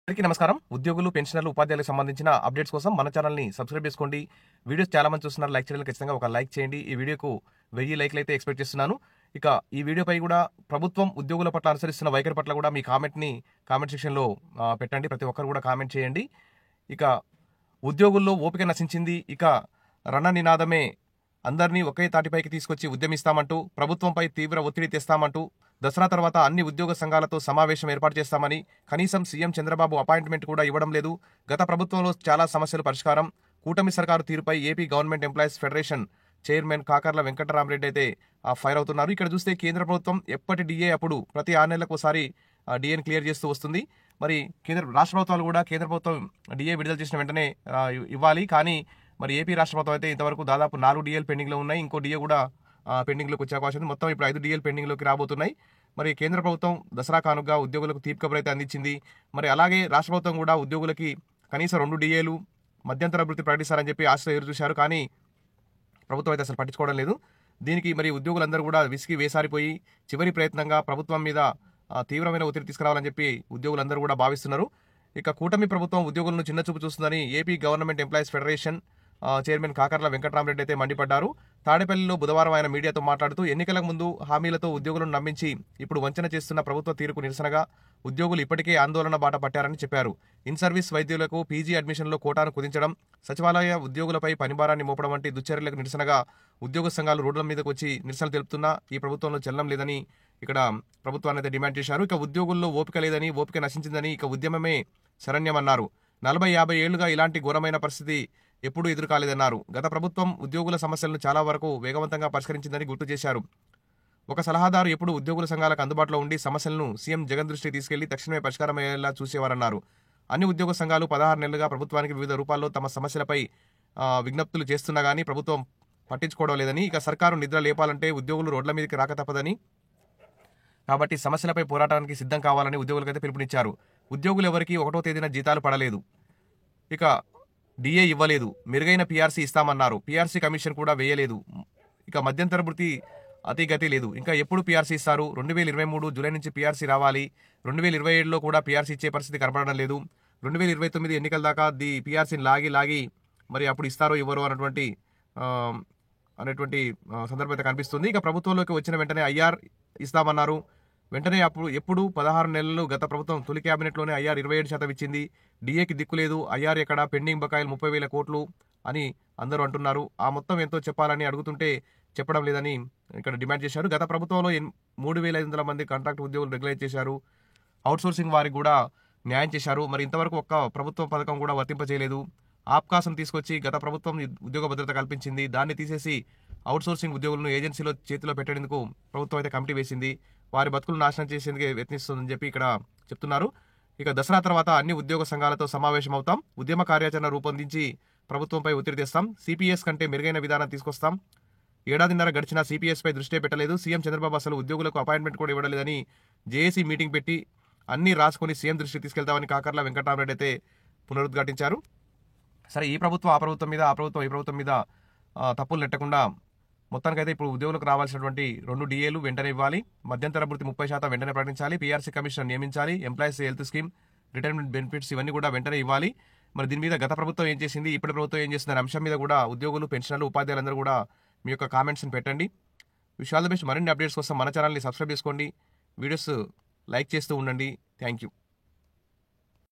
అందరికీ నమస్కారం. ఉద్యోగులు, పెన్షనర్లు, ఉపాధ్యాయులకు సంబంధించిన అప్డేట్స్ కోసం మన ఛానల్ని సబ్స్క్రైబ్ చేసుకోండి. వీడియోస్ చాలా మంది చూస్తున్నారు, లైక్ చేయడం ఖచ్చితంగా ఒక లైక్ చేయండి. ఈ వీడియోకు 1000 లైక్లు అయితే ఎక్స్పెక్ట్ చేస్తున్నాను. ఇక ఈ వీడియోపై కూడా ప్రభుత్వం ఉద్యోగుల పట్ల అనుసరిస్తున్న వైఖరి పట్ల కూడా మీ కామెంట్ సెక్షన్లో పెట్టండి. ప్రతి ఒక్కరు కూడా కామెంట్ చేయండి. ఇక ఉద్యోగుల్లో ఓపిక నశించింది. ఇక రణ నినాదమే అందరినీ ఒకే తాటిపైకి తీసుకొచ్చి ఉద్యమిస్తామంటూ, ప్రభుత్వంపై తీవ్ర ఒత్తిడి తెస్తామంటూ, దసరా తర్వాత అన్ని ఉద్యోగ సంఘాలతో సమావేశం ఏర్పాటు చేస్తామని, కనీసం సీఎం చంద్రబాబు అపాయింట్మెంట్ కూడా ఇవ్వడం లేదు. గత ప్రభుత్వంలో చాలా సమస్యలు పరిష్కారం. కూటమి సర్కారు తీరుపై AP government employees federation chairman Kakarla Venkataramareddy అయితే ఫైర్ అవుతున్నారు. ఇక్కడ చూస్తే కేంద్ర ప్రభుత్వం ఎప్పటి డిఏ అప్పుడు ప్రతి 6 నెలలకు ఒకసారి డిఏని క్లియర్ చేస్తూ వస్తుంది. మరి రాష్ట్ర ప్రభుత్వాలు కూడా కేంద్ర ప్రభుత్వం డిఏ విడుదల చేసిన వెంటనే ఇవ్వాలి. కానీ మరి ఏపీ రాష్ట్ర ప్రభుత్వం అయితే ఇంతవరకు దాదాపు 4 డిఏలు పెండింగ్లో ఉన్నాయి. ఇంకో డిఏ కూడా పెండింగ్లోకి వచ్చే అవకాశం ఉంది. మొత్తం ఇప్పుడు 5 డిఏలు పెండింగ్లోకి రాబోతున్నాయి. మరి కేంద్ర ప్రభుత్వం దసరా కానుకగా ఉద్యోగులకు తీపి కబురు అయితే అందించింది. మరి అలాగే రాష్ట్ర ప్రభుత్వం కూడా ఉద్యోగులకి కనీసం 2 డిఏలు మధ్యంతర భృతి ప్రకటిస్తారని చెప్పి ఆశతో ఎదురు చూశారు. కానీ ప్రభుత్వం అయితే అసలు పట్టించుకోవడం లేదు. దీనికి మరి ఉద్యోగులందరూ కూడా విసిగి వేసారిపోయి చివరి ప్రయత్నంగా ప్రభుత్వం మీద తీవ్రమైన ఒత్తిడి తీసుకురావాలని చెప్పి ఉద్యోగులందరూ కూడా భావిస్తున్నారు. ఇక కూటమి ప్రభుత్వం ఉద్యోగులను చిన్నచూపు చూస్తుందని AP government employees federation chairman Kakarla Venkataramareddy అయితే మండిపడ్డారు. తాడేపల్లిలో బుధవారం ఆయన మీడియాతో మాట్లాడుతూ, ఎన్నికల ముందు హామీలతో ఉద్యోగులను నమ్మించి ఇప్పుడు వంచన చేస్తున్న ప్రభుత్వ తీరుకు నిరసనగా ఉద్యోగులు ఇప్పటికే ఆందోళన బాట పట్టారని చెప్పారు. ఇన్ సర్వీస్ వైద్యులకు పీజీ అడ్మిషన్లో కోటాను కుదించడం, సచివాలయ ఉద్యోగులపై పనిభారాన్ని మోపడం వంటి దుశ్చర్యలకు నిరసనగా ఉద్యోగ సంఘాలు రోడ్ల మీదకు వచ్చి నిరసనలు తెలుపుతున్నా ఈ ప్రభుత్వంలో చలనం లేదని ఇక్కడ ప్రభుత్వాన్ని అయితే డిమాండ్ చేశారు. ఇక ఉద్యోగుల్లో ఓపిక లేదని, ఓపిక నశించిందని, ఇక ఉద్యమమే శరణ్యమన్నారు. 40-50 ఏళ్లుగా ఇలాంటి ఘోరమైన పరిస్థితి ఎప్పుడూ ఎదురు కాలేదన్నారు. గత ప్రభుత్వం ఉద్యోగుల సమస్యలను చాలా వరకు వేగవంతంగా పరిష్కరించిందని గుర్తు చేశారు. ఒక సలహాదారు ఎప్పుడు ఉద్యోగుల సంఘాలకు అందుబాటులో ఉండి సమస్యలను సీఎం జగన్ దృష్టికి తీసుకెళ్లి తక్షణమే పరిష్కారం అయ్యేలా చూసేవారన్నారు. అన్ని ఉద్యోగ సంఘాలు 16 నెలలుగా ప్రభుత్వానికి వివిధ రూపాల్లో తమ సమస్యలపై విజ్ఞప్తులు చేస్తున్నా గానీ ప్రభుత్వం పట్టించుకోవడం లేదని, ఇక సర్కారు నిద్ర లేపాలంటే ఉద్యోగులు రోడ్ల మీదకి రాక తప్పదని, కాబట్టి సమస్యలపై పోరాటానికి సిద్ధం కావాలని ఉద్యోగులకైతే పిలుపునిచ్చారు. ఉద్యోగులు ఎవరికి 1వ తేదీన జీతాలు పడలేదు. ఇక డిఏ ఇవ్వలేదు. మెరుగైన పీఆర్సీ ఇస్తామన్నారు. పీఆర్సీ కమిషన్ కూడా వేయలేదు. ఇక మధ్యంతర భృతి అతిగతి లేదు. ఇంకా ఎప్పుడు పీఆర్సీ ఇస్తారు? 2023 జూలై నుంచి పీఆర్సీ రావాలి. 2027లో కూడా పీఆర్సీ ఇచ్చే పరిస్థితి కనపడడం లేదు. 2029 ఎన్నికల దాకా పీఆర్సీని లాగి మరి అప్పుడు ఇస్తారో ఇవ్వరో అనేటువంటి సందర్భం అయితే కనిపిస్తుంది. ఇక ప్రభుత్వంలోకి వచ్చిన వెంటనే ఐఆర్ ఇస్తామన్నారు. వెంటనే ఎప్పుడు 16 నెలలు గత ప్రభుత్వం తొలి క్యాబినెట్లోనే ఐఆర్ 27% ఇచ్చింది. డిఏకి దిక్కులేదు. ఐఆర్ ఎక్కడ? పెండింగ్ బకాయిలు 30,000 కోట్లు అని అందరూ అంటున్నారు. ఆ మొత్తం ఎంతో చెప్పాలని అడుగుతుంటే చెప్పడం లేదని ఇక్కడ డిమాండ్ చేశారు. గత ప్రభుత్వంలో 3,500 మంది కాంట్రాక్ట్ ఉద్యోగులు రెగ్యులైజ్ చేశారు. అవుట్సోర్సింగ్ వారికి కూడా న్యాయం చేశారు. మరి ఇంతవరకు ఒక్క ప్రభుత్వ పథకం కూడా వర్తింపజేయలేదు. ఆప్కాస్ను తీసుకొచ్చి గత ప్రభుత్వం ఉద్యోగ భద్రత కల్పించింది. దాన్ని తీసేసి అవుట్సోర్సింగ్ ఉద్యోగులను ఏజెన్సీలో చేతిలో పెట్టేందుకు ప్రభుత్వం అయితే కమిటీ వేసింది. వారి బతుకులు నాశనం చేసేందుకు యత్నిస్తుందని చెప్పి ఇక్కడ చెప్తున్నారు. ఇక దసరా తర్వాత అన్ని ఉద్యోగ సంఘాలతో సమావేశం అవుతాం. ఉద్యమ కార్యాచరణ రూపొందించి ప్రభుత్వంపై ఒత్తిడి తెస్తాం. సిపిఎస్ కంటే మెరుగైన విధానం తీసుకొస్తాం. ఏడాదిన్నర గడిచినా సిపిఎస్పై దృష్టి పెట్టలేదు. సీఎం చంద్రబాబు అసలు ఉద్యోగులకు అపాయింట్మెంట్ కూడా ఇవ్వలేదని జేఏసీ మీటింగ్ పెట్టి అన్ని రాసుకొని సీఎం దృష్టికి తీసుకెళ్తామని కాకర్ల వెంకటరామరెడ్డి అయితే పునరుద్ఘాటించారు. సరే, ఈ ప్రభుత్వం ఆ ప్రభుత్వం మీద, ఆ ప్రభుత్వం ఈ ప్రభుత్వం మీద తప్పులు నెట్టకుండా మొత్తానికైతే ఇప్పుడు ఉద్యోగులకు రావాల్సినటువంటి 2 డిఏలు వెంటనే ఇవ్వాలి. మధ్యంతర భృతి 30% వెంటనే ప్రకటించాలి. పీఆర్సీ కమిషన్ నియమించాలి. Employees health scheme, retirement benefits ఇవన్నీ కూడా వెంటనే ఇవ్వాలి. మరి దీని మీద గత ప్రభుత్వం ఏం చేసింది, ఇప్పటి ప్రభుత్వం ఏం చేస్తుంది అనే అంశం మీద కూడా ఉద్యోగులు, పెన్షనర్లు, ఉపాధ్యాయులందరూ కూడా మీ యొక్క కామెంట్స్ని పెట్టండి. Wish all the best. మరిన్ని అప్డేట్స్ కోసం మన ఛానల్ని సబ్స్క్రైబ్ చేసుకోండి. వీడియోస్ లైక్ చేస్తూ ఉండండి. Thank you.